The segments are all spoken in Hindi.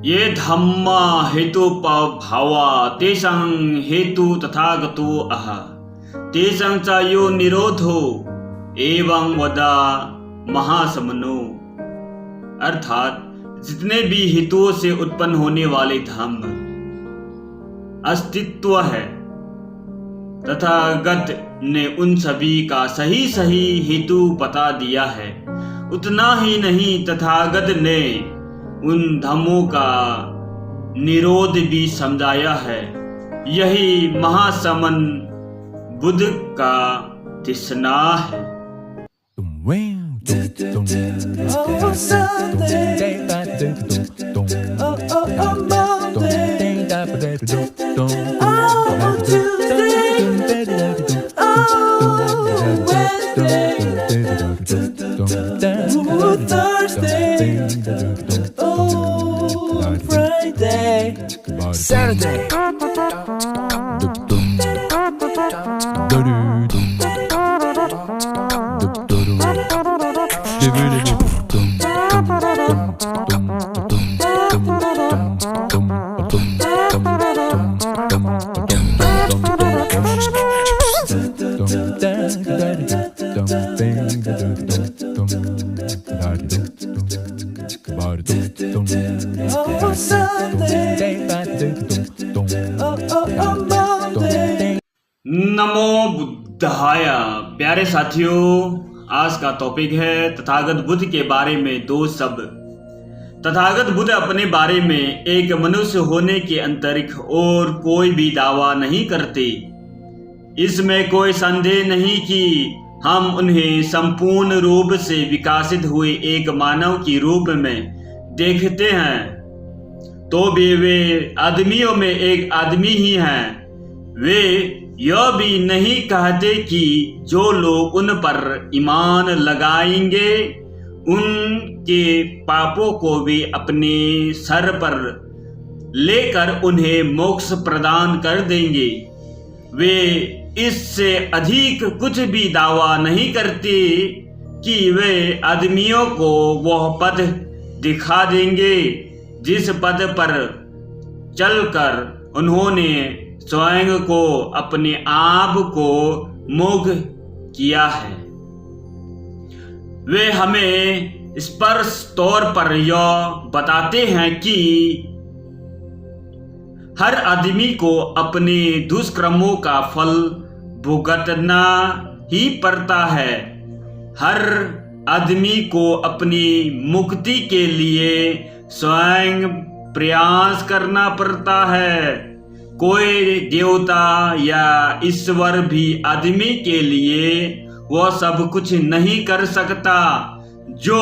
ये धम्मा हेतु भावा तेषां हेतु तथागतो अह तेषां च यो निरोधो एवं वदा महासमनो। अर्थात जितने भी हेतुओं से उत्पन्न होने वाले धम्म अस्तित्व है, तथागत ने उन सभी का सही सही हेतु बता दिया है। उतना ही नहीं, तथागत ने उन धम्मों का निरोध भी समझाया है। यही महासमन बुद्ध का दिसना है। Saturday. नमो बुद्धाय। प्यारे साथियों, आज का टॉपिक है तथागत बुद्ध के बारे में दो शब्द। तथागत बुद्ध अपने बारे में एक मनुष्य होने के अंतरिक्ष और कोई भी दावा नहीं करते। इसमें कोई संदेह नहीं कि हम उन्हें संपूर्ण रूप से विकसित हुए एक मानव के रूप में देखते हैं, तो भी वे आदमियों में एक आदमी ही हैं। वे यह भी नहीं कहते कि जो लोग उन पर ईमान लगाएंगे उनके पापों को भी अपने सर पर लेकर उन्हें मोक्ष प्रदान कर देंगे। वे इससे अधिक कुछ भी दावा नहीं करते कि वे आदमियों को वह पद दिखा देंगे जिस पद पर चलकर उन्होंने स्वयं को अपने आप को मुग्ध किया है। वे हमें स्पष्ट तौर पर यह बताते हैं कि हर आदमी को अपने दुष्कर्मों का फल भुगतना ही पड़ता है। हर आदमी को अपनी मुक्ति के लिए स्वयं प्रयास करना पड़ता है। कोई देवता या ईश्वर भी आदमी के लिए वह सब कुछ नहीं कर सकता जो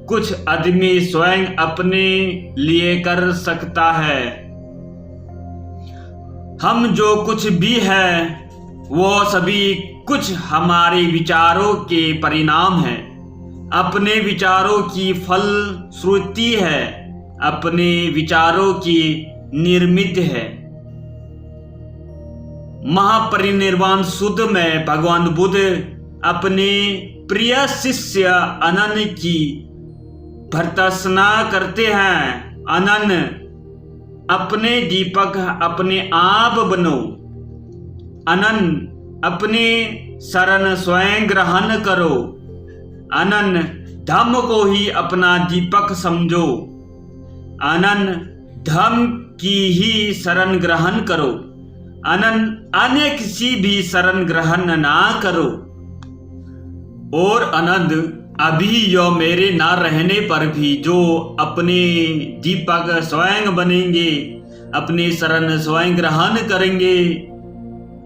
कुछ आदमी स्वयं अपने लिए कर सकता है। हम जो कुछ भी है वो सभी कुछ हमारे विचारों के परिणाम है। अपने विचारों की फलश्रुति है, अपने विचारों की निर्मित है। महापरिनिर्वाण सूत्र में भगवान बुद्ध अपने प्रिय शिष्य अनन की भर्त्सना करते हैं। अनन, अपने दीपक अपने आप बनो। अनन, अपने शरण स्वयं ग्रहण करो। अनन, धम्म को ही अपना दीपक समझो। अनन, धम्म की ही शरण ग्रहण करो। अनन, अन्य किसी भी शरण ग्रहण ना करो। और अनंत, अभी यो मेरे ना रहने पर भी जो अपने दीपक स्वयं बनेंगे, अपने शरण स्वयं ग्रहण करेंगे,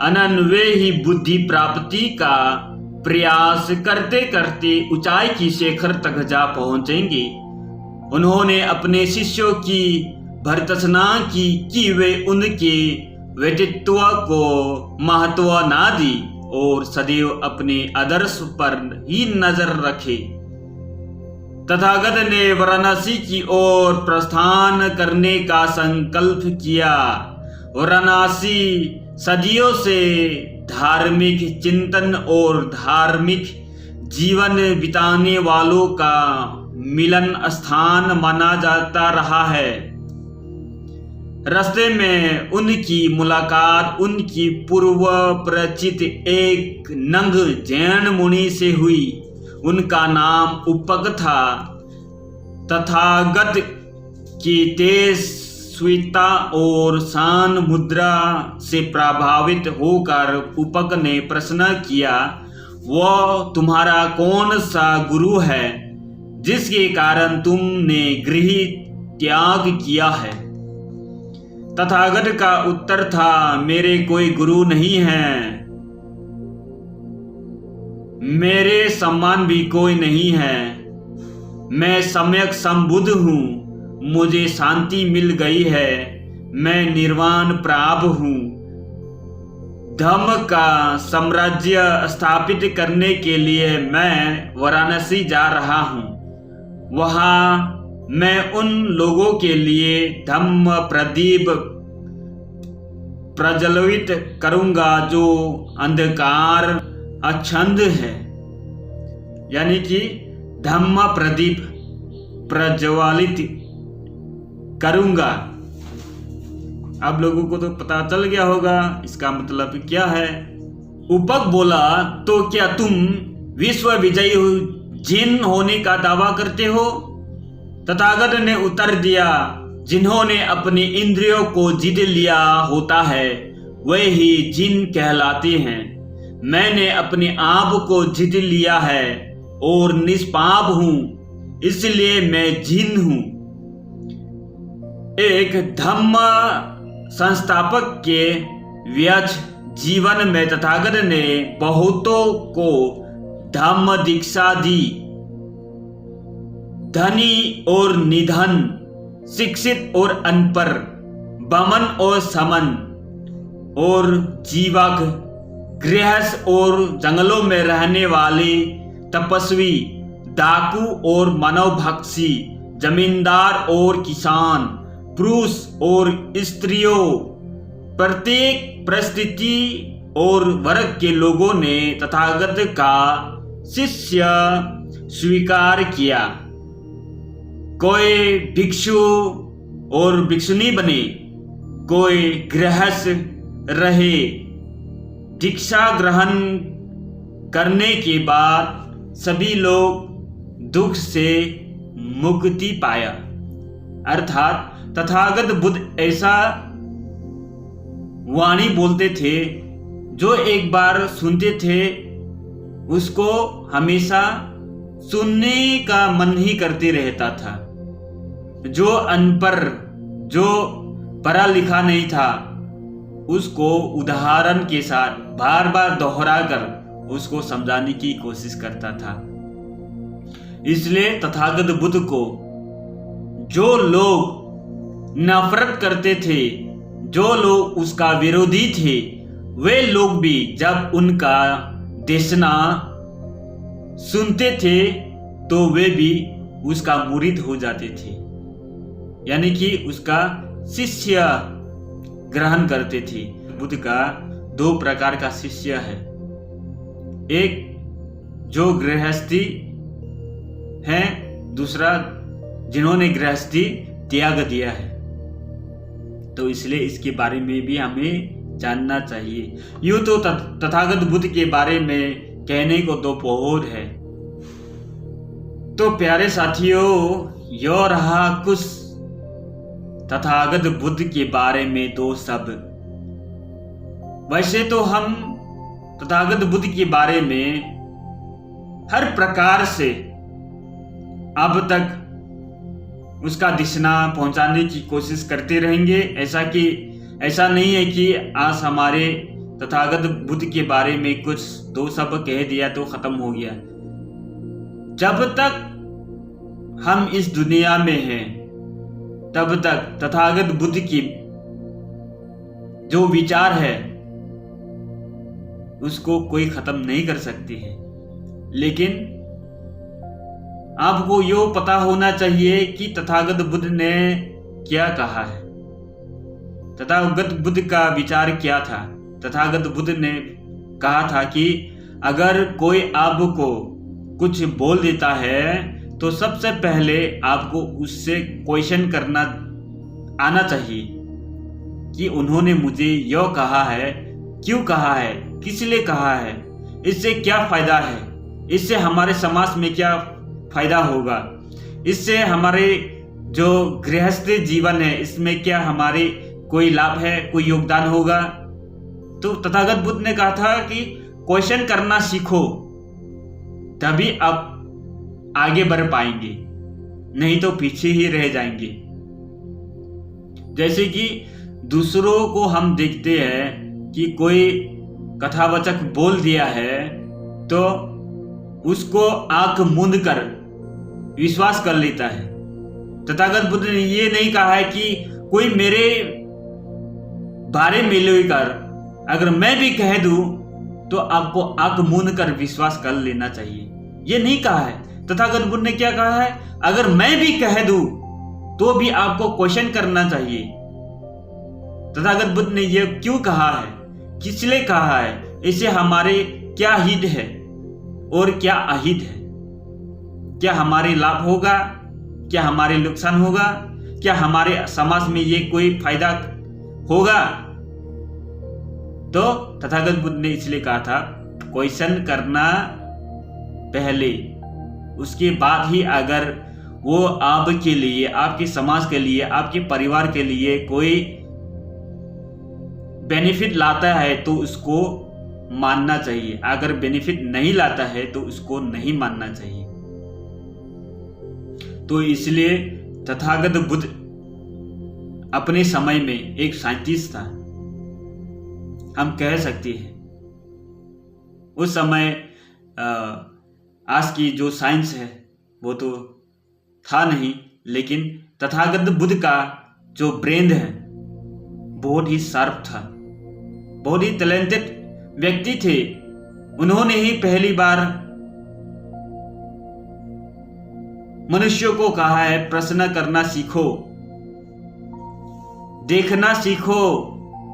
अनंत वे ही बुद्धि प्राप्ति का प्रयास करते करते ऊंचाई की शिखर तक जा पहुंचेंगे। उन्होंने अपने शिष्यों की भर्त्सना की कि वे उनके व्यक्तित्व को महत्व ना दी और सदैव अपने आदर्श पर ही नजर रखे। तथागत ने वाराणसी की ओर प्रस्थान करने का संकल्प किया। वाराणसी सदियों से धार्मिक चिंतन और धार्मिक जीवन बिताने वालों का मिलन स्थान माना जाता रहा है। रास्ते में उनकी मुलाकात उनकी पूर्व परिचित एक नंग जैन मुनि से हुई। उनका नाम उपक था। तथागत की तेज स्वीता और शान मुद्रा से प्रभावित होकर उपक ने प्रश्न किया, वह तुम्हारा कौन सा गुरु है जिसके कारण तुमने गृह त्याग किया है? तथागत का उत्तर था, मेरे कोई गुरु नहीं है, मेरे समान भी कोई नहीं है। मैं सम्यक संबुद्ध हूँ, मुझे शांति मिल गई है, मैं निर्वाण प्राप्त हूँ। धम्म का साम्राज्य स्थापित करने के लिए मैं वाराणसी जा रहा हूँ। वहाँ मैं उन लोगों के लिए धम्म प्रदीप प्रज्वलित करूँगा जो अंधकार अछंद है, यानी कि धम्म प्रदीप प्रज्वलित करूँगा। आप लोगों को तो पता चल गया होगा इसका मतलब क्या है। उपक बोला, तो क्या तुम विश्व विजयी जिन होने का दावा करते हो? तथागत ने उत्तर दिया, जिन्होंने अपनी इंद्रियों को जीत लिया होता है वे ही जिन कहलाते हैं। मैंने अपने आप को जीत लिया है और निष्पाप हूं, इसलिए मैं जिन हूं। एक धम्म संस्थापक के व्यर्थ जीवन में तथागत ने बहुतों को धम्म दीक्षा दी। धनी और निधन, शिक्षित और अनपढ़, बमन और समन और जीवक, गृहस्थ और जंगलों में रहने वाले तपस्वी, डाकू और मनोभक्षी, जमींदार और किसान, पुरुष और स्त्रियों, प्रत्येक परिस्थिति और वर्ग के लोगों ने तथागत का शिष्य स्वीकार किया। कोई भिक्षु और भिक्षुनी बने, कोई गृहस्थ रहे। दीक्षा ग्रहण करने के बाद सभी लोग दुख से मुक्ति पाया। अर्थात तथागत बुद्ध ऐसा वाणी बोलते थे, जो एक बार सुनते थे उसको हमेशा सुनने का मन ही करते रहता था। जो अनपढ़, जो पढ़ा लिखा नहीं था, उसको उदाहरण के साथ बार बार दोहराकर उसको समझाने की कोशिश करता था। इसलिए तथागत बुद्ध को जो लोग नफरत करते थे, जो लोग उसका विरोधी थे, वे लोग भी जब उनका देशना सुनते थे तो वे भी उसका मुरीद हो जाते थे, यानी कि उसका शिष्य ग्रहण करते थे। बुद्ध का दो प्रकार का शिष्य है, एक जो गृहस्थी है, दूसरा जिन्होंने गृहस्थी त्याग दिया है। तो इसलिए इसके बारे में भी हमें जानना चाहिए। यूं तो तथागत बुद्ध के बारे में कहने को तो बहुत है। तो प्यारे साथियों, यो रहा कुछ तथागत बुद्ध के बारे में दो शब्द। वैसे तो हम तथागत बुद्ध के बारे में हर प्रकार से अब तक उसका दिशना पहुंचाने की कोशिश करते रहेंगे। ऐसा नहीं है कि आज हमारे तथागत बुद्ध के बारे में कुछ दो शब्द कह दिया तो खत्म हो गया। जब तक हम इस दुनिया में हैं तब तक तथागत बुद्ध की जो विचार है उसको कोई खत्म नहीं कर सकती है। लेकिन आपको यो पता होना चाहिए कि तथागत बुद्ध ने क्या कहा है, तथागत बुद्ध का विचार क्या था। तथागत बुद्ध ने कहा था कि अगर कोई आपको कुछ बोल देता है तो सबसे पहले आपको उससे क्वेश्चन करना आना चाहिए कि उन्होंने मुझे यह कहा है, क्यों कहा है, किस लिए कहा है, इससे क्या फायदा है, इससे हमारे समाज में क्या फायदा होगा, इससे हमारे जो गृहस्थ जीवन है इसमें क्या हमारे कोई लाभ है, कोई योगदान होगा। तो तथागत बुद्ध ने कहा था कि क्वेश्चन करना सीखो, तभी आप आगे बढ़ पाएंगे, नहीं तो पीछे ही रह जाएंगे। जैसे कि दूसरों को हम देखते हैं कि कोई कथावाचक बोल दिया है तो उसको आंख मूंद कर विश्वास कर लेता है। तथागत बुद्ध ने ये नहीं कहा है कि कोई मेरे बारे में लेकर अगर मैं भी कह दूं तो आपको आंख मूंद कर विश्वास कर लेना चाहिए, ये नहीं कहा है। तथागत बुद्ध ने क्या कहा है, अगर मैं भी कह दूं तो भी आपको क्वेश्चन करना चाहिए। तथागत बुद्ध ने यह क्यों कहा है, किस लिए कहा है, इससे हमारे क्या हित है और क्या अहित है, क्या हमारे लाभ होगा, क्या हमारे नुकसान होगा, क्या हमारे समाज में ये कोई फायदा होगा। तो तथागत बुद्ध ने इसलिए कहा था क्वेश्चन करना पहले, उसके बाद ही अगर वो आपके लिए, आपके समाज के लिए, आपके परिवार के लिए कोई बेनिफिट लाता है तो उसको मानना चाहिए, अगर बेनिफिट नहीं लाता है तो उसको नहीं मानना चाहिए। तो इसलिए तथागत बुद्ध अपने समय में एक साइंटिस्ट था, हम कह सकते हैं। उस समय आज की जो साइंस है वो तो था नहीं, लेकिन तथागत बुद्ध का जो ब्रेन है बहुत ही शार्प था, बहुत ही टैलेंटेड व्यक्ति थे। उन्होंने ही पहली बार मनुष्यों को कहा है प्रश्न करना सीखो, देखना सीखो,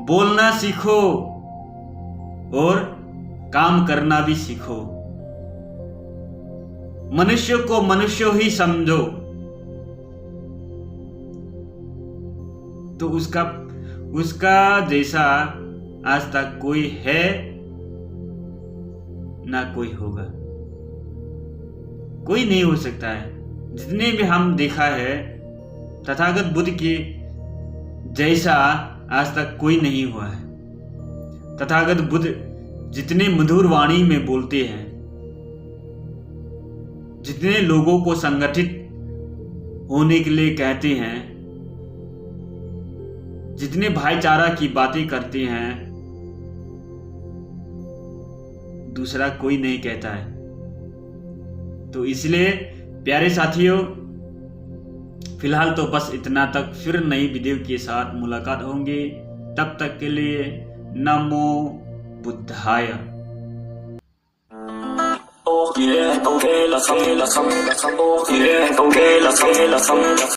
बोलना सीखो और काम करना भी सीखो। मनुष्य को मनुष्य ही समझो। तो उसका जैसा आज तक कोई है ना कोई होगा, कोई नहीं हो सकता है। जितने भी हम देखा है तथागत बुद्ध के जैसा आज तक कोई नहीं हुआ है। तथागत बुद्ध जितने मधुर वाणी में बोलते हैं, जितने लोगों को संगठित होने के लिए कहते हैं, जितने भाईचारा की बातें करते हैं, दूसरा कोई नहीं कहता है। तो इसलिए प्यारे साथियों, फिलहाल तो बस इतना तक, फिर नई वीडियो के साथ मुलाकात होंगे। तब तक के लिए नमो बुद्धाय।